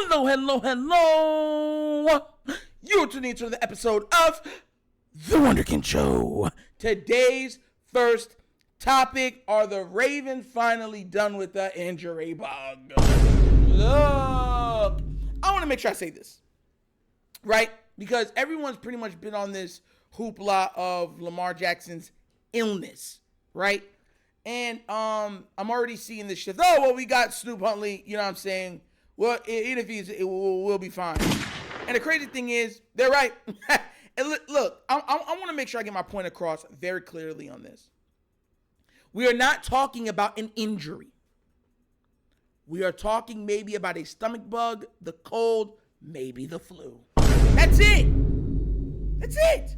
Hello, hello, hello. You're tuning into the episode of The Wunderkind Show. Today's first topic: are the Ravens finally done with the injury bug? Look, I want to make sure I say this, right? Because everyone's pretty much been on this hoopla of Lamar Jackson's illness, right? And I'm already seeing this shift. Oh, well, we got Snoop Huntley, you know what I'm saying? Well, even if we'll be fine. And the crazy thing is, they're right. And look, I want to make sure I get my point across very clearly on this. We are not talking about an injury. We are talking maybe about a stomach bug, the cold, maybe the flu. That's it. That's it.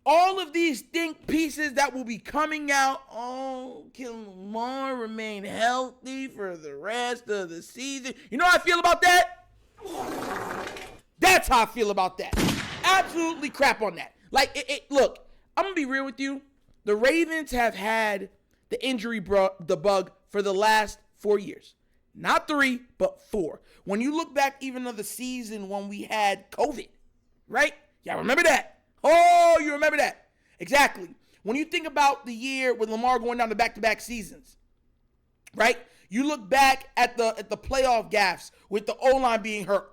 All of these think pieces that will be coming out, oh, can Lamar remain healthy for the rest of the season? You know how I feel about that? That's how I feel about that. Absolutely crap on that. Like, look, I'm going to be real with you. The Ravens have had the injury the bug for the last 4 years. Not 3, but 4. When you look back even of the season when we had COVID, right? Yeah, remember that. Oh, you remember that. Exactly. When you think about the year with Lamar going down to back-to-back seasons, right? You look back at the playoff gaffes with the O-line being hurt,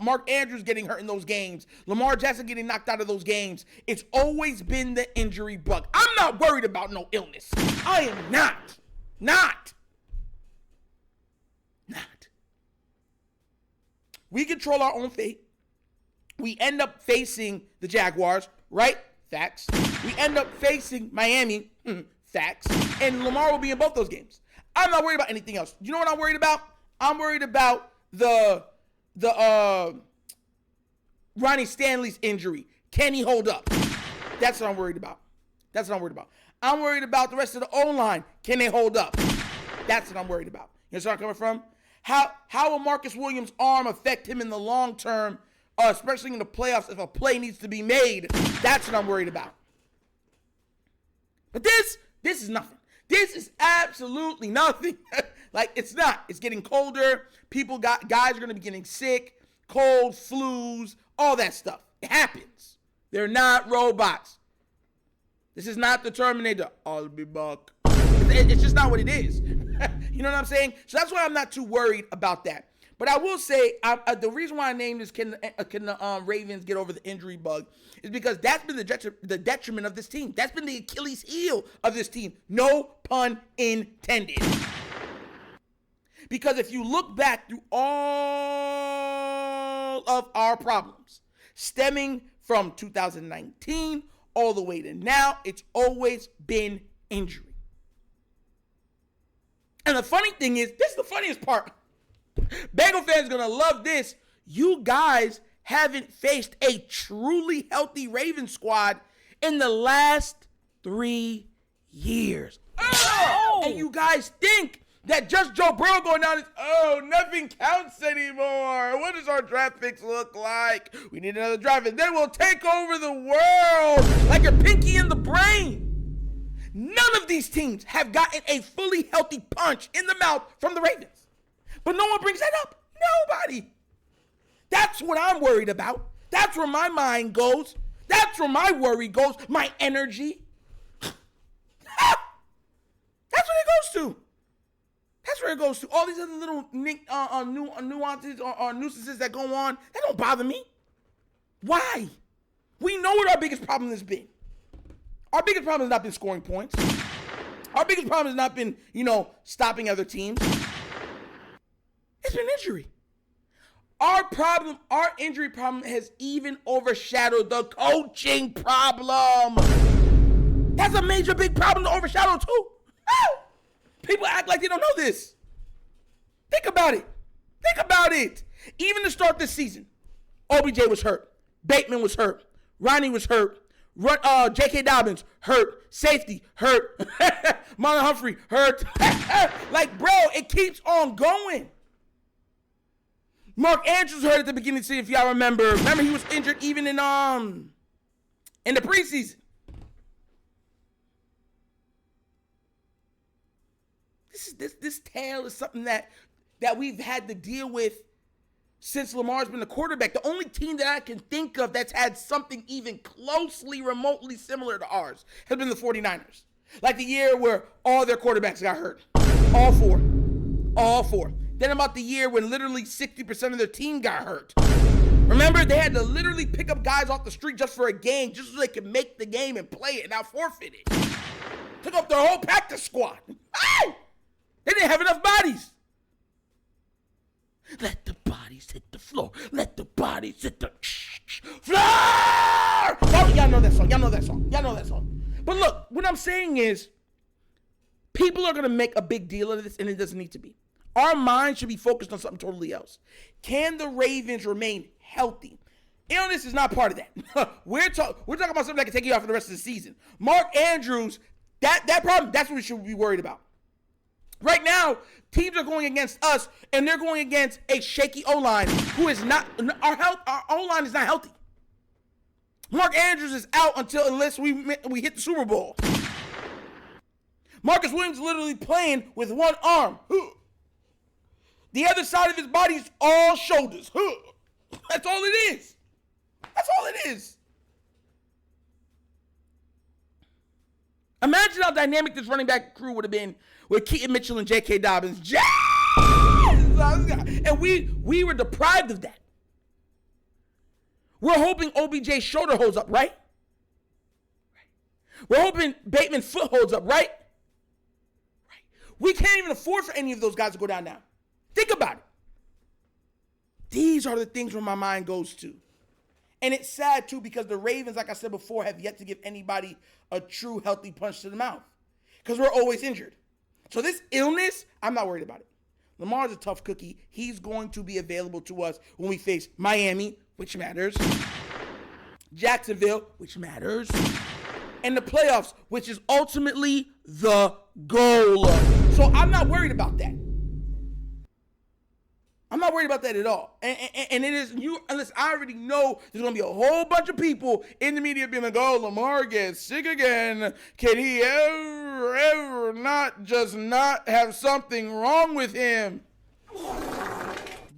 Mark Andrews getting hurt in those games, Lamar Jackson getting knocked out of those games. It's always been the injury bug. I'm not worried about no illness. I am not. Not. We control our own fate. We end up facing the Jaguars, right? Facts. We end up facing Miami, facts. And Lamar will be in both those games. I'm not worried about anything else. You know what I'm worried about? I'm worried about the Ronnie Stanley's injury. Can he hold up? That's what I'm worried about. I'm worried about the rest of the O-line. Can they hold up? That's what I'm worried about. You know where I'm coming from? How will Marcus Williams' arm affect him in the long term, especially in the playoffs if a play needs to be made? That's what I'm worried about. But this is nothing. This is absolutely nothing. Like, it's not. It's getting colder. Guys are going to be getting sick, cold, flus, all that stuff. It happens. They're not robots. This is not the Terminator. I'll be back. It's just not what it is. You know what I'm saying? So that's why I'm not too worried about that. But I will say, the reason why I named this can the Ravens get over the injury bug is because that's been the detriment of this team. That's been the Achilles heel of this team. No pun intended. Because if you look back through all of our problems, stemming from 2019 all the way to now, it's always been injury. And the funny thing is, this is the funniest part. Bengal fans are going to love this. You guys haven't faced a truly healthy Ravens squad in the last 3 years. Oh! And you guys think that just Joe Burrow going down is, nothing counts anymore. What does our draft picks look like? We need another draft, and then we'll take over the world like a pinky in the brain. None of these teams have gotten a fully healthy punch in the mouth from the Ravens. But no one brings that up. Nobody. That's what I'm worried about. That's where my mind goes. That's where my worry goes. My energy. That's what it goes to. That's where it goes to. All these other little nuances or nuisances that go on, that don't bother me. Why? We know what our biggest problem has been. Our biggest problem has not been scoring points. Our biggest problem has not been, stopping other teams. It's been injury. Our injury problem has even overshadowed the coaching problem. That's a major big problem to overshadow too. People act like they don't know this. Think about it. Even to start this season, OBJ was hurt. Bateman was hurt. Ronnie was hurt. J.K. Dobbins, hurt. Safety, hurt. Marlon Humphrey, hurt. Like, bro, it keeps on going. Mark Andrews hurt at the beginning of the season, if y'all remember. Remember, he was injured even in the preseason. This tale is something that that we've had to deal with since Lamar's been the quarterback. The only team that I can think of that's had something even closely, remotely similar to ours has been the 49ers. Like the year where all their quarterbacks got hurt. All four. All four. Then about the year when literally 60% of their team got hurt. Remember, they had to literally pick up guys off the street just for a game, just so they could make the game and play it, and now forfeit it. Took up their whole practice squad. Hey! They didn't have enough bodies. Let the bodies hit the floor. Let the bodies hit the floor. Oh, y'all know that song. Y'all know that song. Y'all know that song. But look, what I'm saying is, people are going to make a big deal of this, and it doesn't need to be. Our mind should be focused on something totally else. Can the Ravens remain healthy? Illness is not part of that. We're talking about something that can take you out for the rest of the season. Mark Andrews, that problem, that's what we should be worried about. Right now, teams are going against us, and they're going against a shaky O-line who is not, our O-line is not healthy. Mark Andrews is out unless we hit the Super Bowl. Marcus Williams is literally playing with one arm. The other side of his body is all shoulders. That's all it is. That's all it is. Imagine how dynamic this running back crew would have been with Keaton Mitchell and J.K. Dobbins. And we were deprived of that. We're hoping OBJ's shoulder holds up, right? We're hoping Bateman's foot holds up, right? We can't even afford for any of those guys to go down now. Think about it. These are the things where my mind goes to. And it's sad, too, because the Ravens, like I said before, have yet to give anybody a true healthy punch to the mouth. Because we're always injured. So this illness, I'm not worried about it. Lamar's a tough cookie. He's going to be available to us when we face Miami, which matters. Jacksonville, which matters. And the playoffs, which is ultimately the goal. So I'm not worried about that. I'm not worried about that at all. And it is, unless I already know there's going to be a whole bunch of people in the media being like, oh, Lamar gets sick again. Can he ever not have something wrong with him?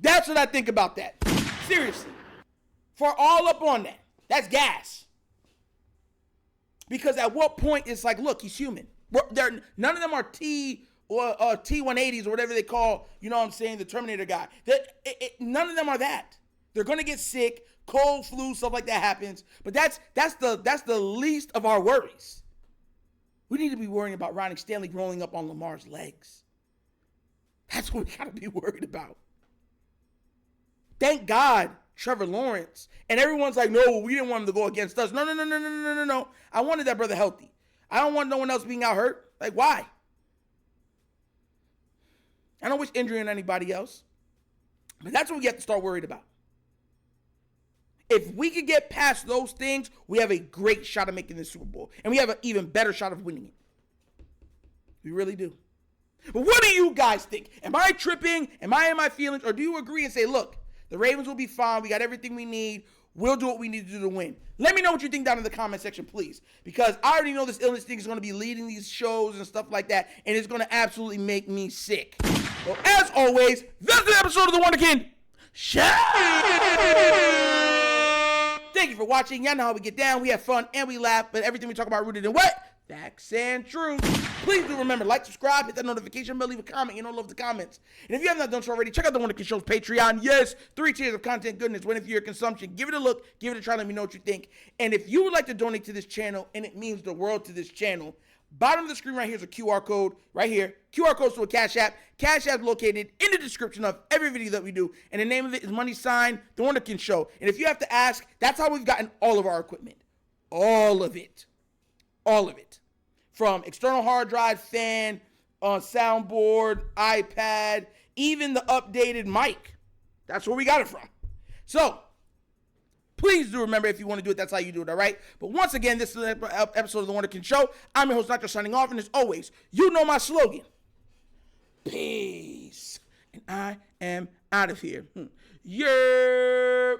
That's what I think about that. Seriously. For all up on that. That's gas. Because at what point it's like, look, he's human. None of them are T-180s or whatever they call, you know what I'm saying, the Terminator guy. None of them are that. They're going to get sick, cold, flu, stuff like that happens. But that's the least of our worries. We need to be worrying about Ronnie Stanley rolling up on Lamar's legs. That's what we got to be worried about. Thank God, Trevor Lawrence. And everyone's like, no, we didn't want him to go against us. No. I wanted that brother healthy. I don't want no one else being out hurt. Like, why? I don't wish injury on anybody else. But that's what we have to start worried about. If we could get past those things, we have a great shot of making this Super Bowl. And we have an even better shot of winning it. We really do. But what do you guys think? Am I tripping? Am I in my feelings? Or do you agree and say, look, the Ravens will be fine. We got everything we need. We'll do what we need to do to win. Let me know what you think down in the comment section, please. Because I already know this illness thing is going to be leading these shows and stuff like that. And it's going to absolutely make me sick. Well, as always, that's the episode of The Wunderkind Show. Thank you for watching. Y'all know how we get down. We have fun and we laugh. But everything we talk about rooted in what? Facts and truth. Please do remember, like, subscribe, hit that notification bell, leave a comment. You know, love the comments. And if you have not done so already, check out The Wunderkind Show's Patreon. Yes, 3 tiers of content goodness waiting for your consumption. Give it a look. Give it a try. Let me know what you think. And if you would like to donate to this channel, and it means the world to this channel, bottom of the screen right here is a QR code right here. QR code to a Cash App. Cash App is located in the description of every video that we do. And the name of it is The Wunderkind Show. And if you have to ask, that's how we've gotten all of our equipment. All of it. All of it. From external hard drive, fan, soundboard, iPad, even the updated mic. That's where we got it from. So, please do remember, if you want to do it, that's how you do it, all right? But once again, this is an episode of The Wunderkind Show. I'm your host, Nacho, signing off, and as always, you know my slogan. Peace. And I am out of here. Yerp.